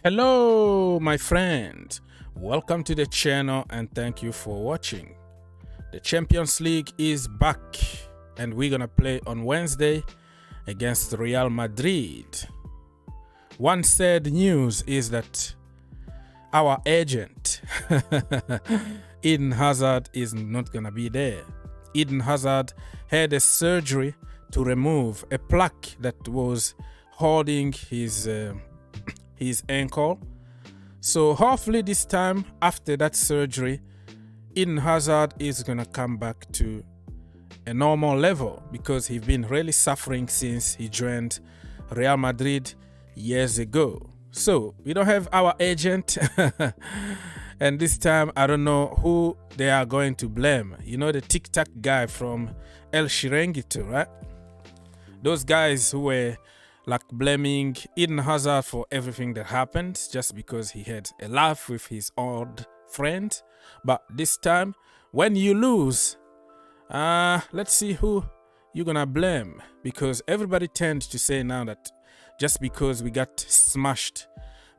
Hello, my friend. Welcome to the channel and thank you for watching. The Champions League is back and we're gonna play on Wednesday against Real Madrid. One sad news is that our agent Eden Hazard is not gonna be there. Eden Hazard had a surgery to remove a plaque that was holding his ankle. So hopefully this time after that surgery, Eden Hazard is gonna come back to a normal level because he's been really suffering since he joined Real Madrid years ago. So we don't have our agent and this time I don't know who they are going to blame. You know, the tic-tac guy from El Chiringuito, right? Those guys who were like blaming Eden Hazard for everything that happened just because he had a laugh with his old friend. But this time, when you lose, let's see who you're gonna blame, because everybody tends to say now that just because we got smashed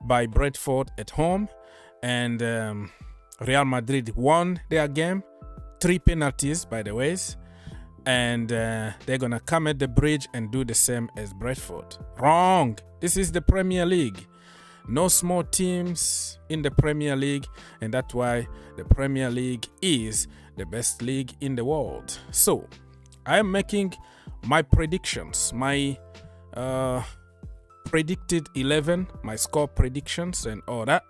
by Brentford at home and Real Madrid won their game, 3 penalties by the ways, and they're gonna come at the bridge and do the same as Brentford. Wrong. This is the Premier League. No small teams in the Premier League, and that's why the Premier League is the best league in the world. So I am making my predictions, my predicted 11, my score predictions and all that,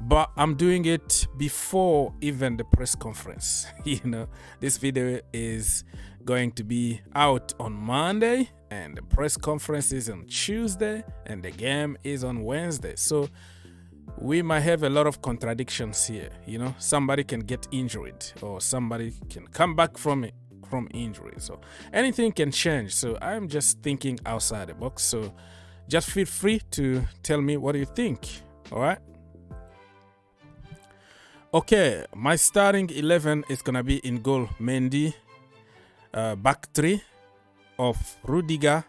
but I'm doing it before even the press conference. You know, this video is going to be out on Monday and the press conference is on Tuesday and the game is on Wednesday. So we might have a lot of contradictions here. You know, somebody can get injured or somebody can come back from injury. So anything can change. So I'm just thinking outside the box. So just feel free to tell me what you think. All right. Okay, my starting 11 is gonna be in goal Mendy, back 3 of Rudiger,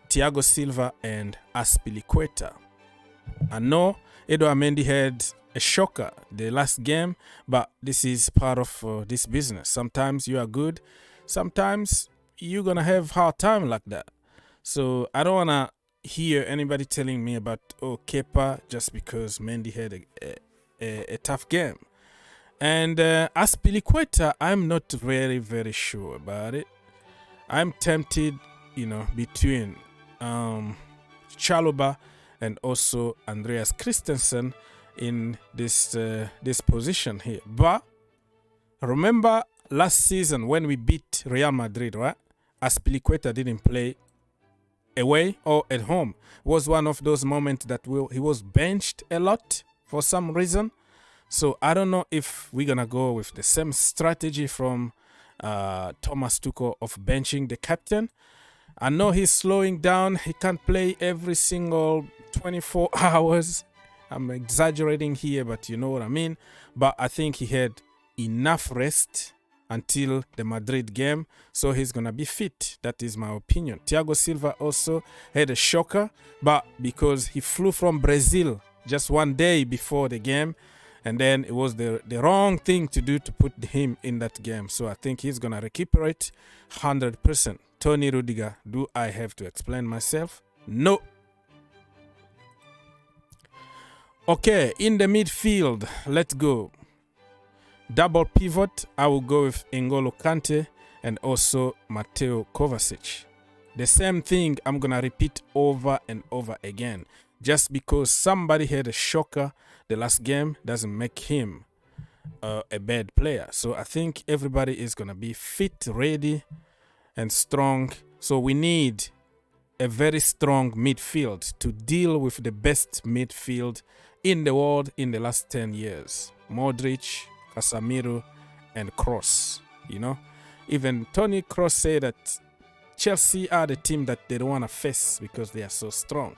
Thiago Silva and Azpilicueta. I know Edouard Mendy had a shocker the last game, but this is part of this business. Sometimes you are good, sometimes you're gonna have hard time like that. So I don't wanna hear anybody telling me about Kepa just because Mendy had a tough game. And Azpilicueta, I'm not very sure about it. I'm tempted, you know, between Chalobah and also Andreas Christensen in this position here. But remember last season when we beat Real Madrid, right? Azpilicueta didn't play away or at home. It was one of those moments that he was benched a lot for some reason. So I don't know if we're gonna go with the same strategy from Thomas Tuchel of benching the captain. I know he's slowing down. He can't play every single 24 hours. I'm exaggerating here, but you know what I mean. But I think he had enough rest until the Madrid game, so he's gonna be fit. That is my opinion. Thiago Silva also had a shocker, but because he flew from Brazil just one day before the game, and then it was the wrong thing to do to put him in that game. So I think he's gonna recuperate 100%. Tony Rudiger, do I have to explain myself? No. Okay, in the midfield, let's go. Double pivot, I will go with N'Golo Kante and also Mateo Kovacic. The same thing I'm gonna repeat over and over again. Just because somebody had a shocker the last game doesn't make him a bad player. So I think everybody is gonna be fit, ready and strong. So we need a very strong midfield to deal with the best midfield in the world in the last 10 years. Modric, Casemiro and Kroos. You know, even Toni Kroos said that Chelsea are the team that they don't want to face because they are so strong.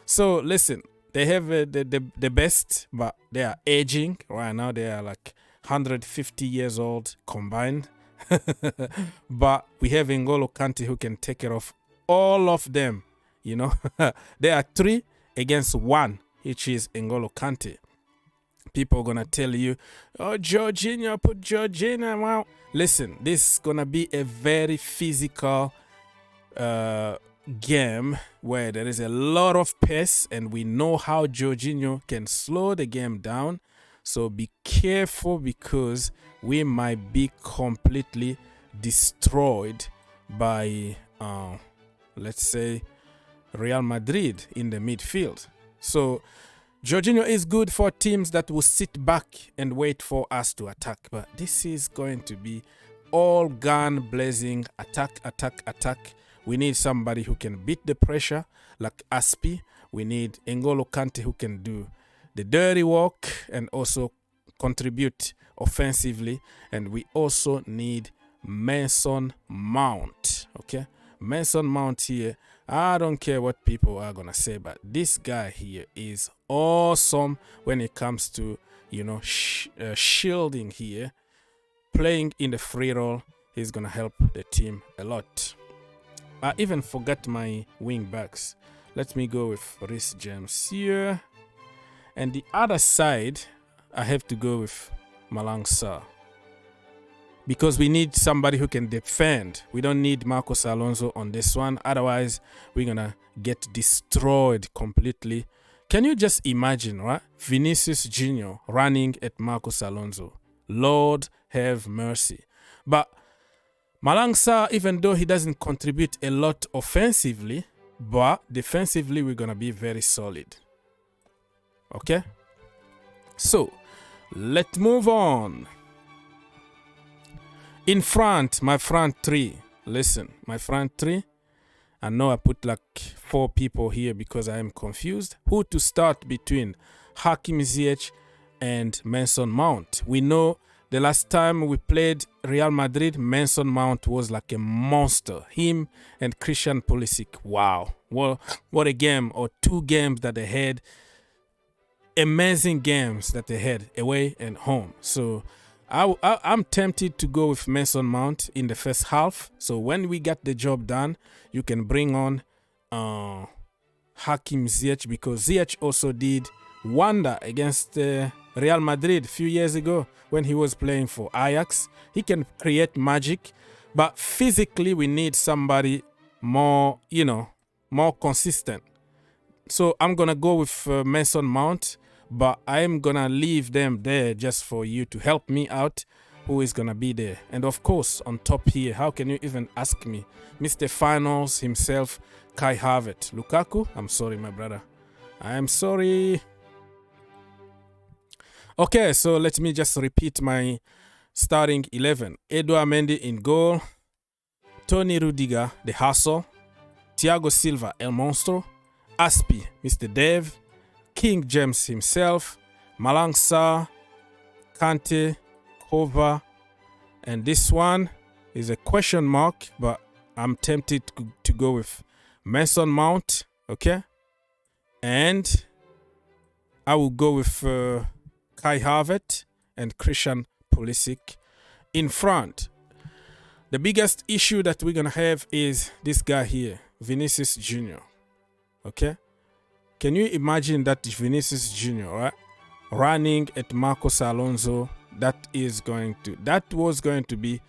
So listen, they have the best, but they are aging right now. They are like 150 years old combined. But we have N'Golo Kante who can take care of all of them. You know, they are 3 against 1. which is N'Golo Kante. People are going to tell you, oh, Jorginho, put Jorginho out. Listen, this is going to be a very physical game where there is a lot of pace, and we know how Jorginho can slow the game down. So be careful, because we might be completely destroyed by, let's say, Real Madrid in the midfield. So Jorginho is good for teams that will sit back and wait for us to attack. But this is going to be all gun blazing, attack, attack, attack. We need somebody who can beat the pressure like Aspi. We need N'Golo Kante who can do the dirty work and also contribute offensively. And we also need Mason Mount. Okay, Mason Mount here. I don't care what people are gonna say, but this guy here is awesome when it comes to, you know, shielding here, playing in the free role. He's gonna help the team a lot. I even forgot my wing backs. Let me go with Reece James here, and the other side I have to go with Malang Sarr, because we need somebody who can defend. We don't need Marcos Alonso on this one. Otherwise, we're going to get destroyed completely. Can you just imagine, right? Vinicius Jr. running at Marcos Alonso. Lord have mercy. But Malang Sarr, even though he doesn't contribute a lot offensively, but defensively, we're going to be very solid. Okay? So, let's move on. In front, my front three. Listen, my front three. I know I put like 4 people here because I am confused. Who to start between Hakim Ziyech and Mason Mount? We know the last time we played Real Madrid, Mason Mount was like a monster. Him and Christian Pulisic. Wow. Well, what a game, or 2 games that they had. Amazing games that they had away and home. So I'm tempted to go with Mason Mount in the first half. So when we get the job done, you can bring on Hakim Ziyech, because Ziyech also did wonder against Real Madrid a few years ago when he was playing for Ajax. He can create magic, but physically we need somebody more, you know, more consistent. So I'm going to go with Mason Mount. But I'm going to leave them there just for you to help me out who is going to be there. And of course, on top here, how can you even ask me? Mr. Finals himself, Kai Havertz. Lukaku, I'm sorry, my brother. I'm sorry. Okay, so let me just repeat my starting 11. Edouard Mendy in goal. Tony Rudiger, the hustle. Thiago Silva, El Monstro. Aspi, Mr. Dev. King James himself, Malang Sarr, Kante, Kova, and this one is a question mark, but I'm tempted to go with Mason Mount, okay? And I will go with Kai Havertz and Christian Pulisic in front. The biggest issue that we're going to have is this guy here, Vinicius Jr., okay? Can you imagine that Vinicius Jr., right, running at Marcos Alonso? That was going to be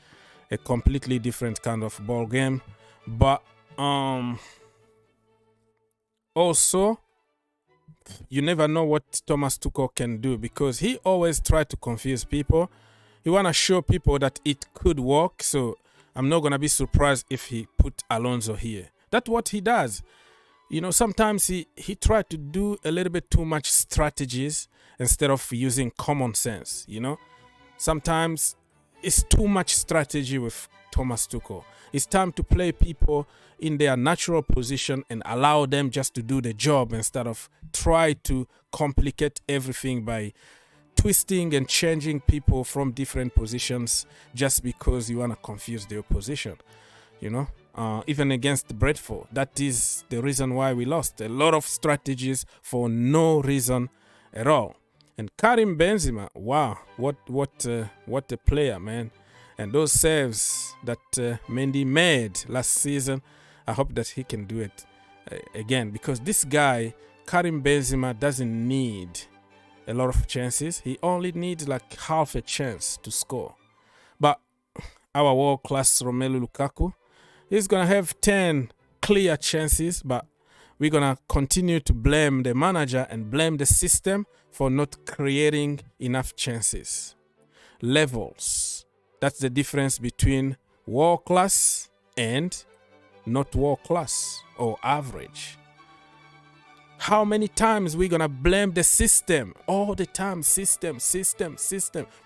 a completely different kind of ball game. But also, you never know what Thomas Tuchel can do, because he always tries to confuse people. He want to show people that it could work. So I'm not going to be surprised if he put Alonso here. That's what he does. You know, sometimes he tried to do a little bit too much strategies instead of using common sense, you know. Sometimes it's too much strategy with Thomas Tuchel. It's time to play people in their natural position and allow them just to do the job instead of try to complicate everything by twisting and changing people from different positions just because you want to confuse the opposition, you know. Even against Brentford, that is the reason why we lost. A lot of strategies for no reason at all. And Karim Benzema, wow, what a player, man! And those saves that Mendy made last season, I hope that he can do it again, because this guy Karim Benzema doesn't need a lot of chances. He only needs like half a chance to score. But our world-class Romelu Lukaku, he's going to have 10 clear chances, but we're going to continue to blame the manager and blame the system for not creating enough chances. Levels. That's the difference between world-class and not world-class or average. How many times we gonna blame the system? All the time, system.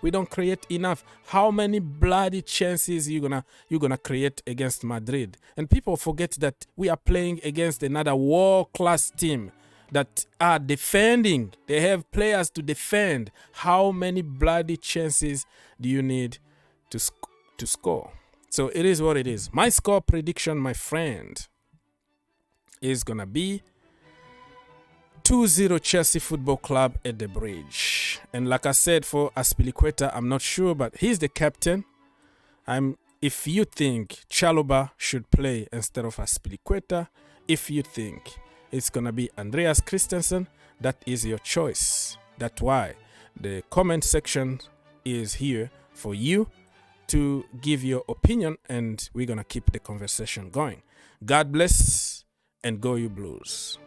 We don't create enough. How many bloody chances you gonna create against Madrid? And people forget that we are playing against another world-class team that are defending. They have players to defend. How many bloody chances do you need to score? So it is what it is. My score prediction, my friend, is gonna be 2-0 Chelsea Football Club at the Bridge. And like I said, for Azpilicueta, I'm not sure, but he's the captain. If you think Chalobah should play instead of Azpilicueta, if you think it's going to be Andreas Christensen, that is your choice. That's why the comment section is here for you to give your opinion, and we're going to keep the conversation going. God bless, and go you Blues.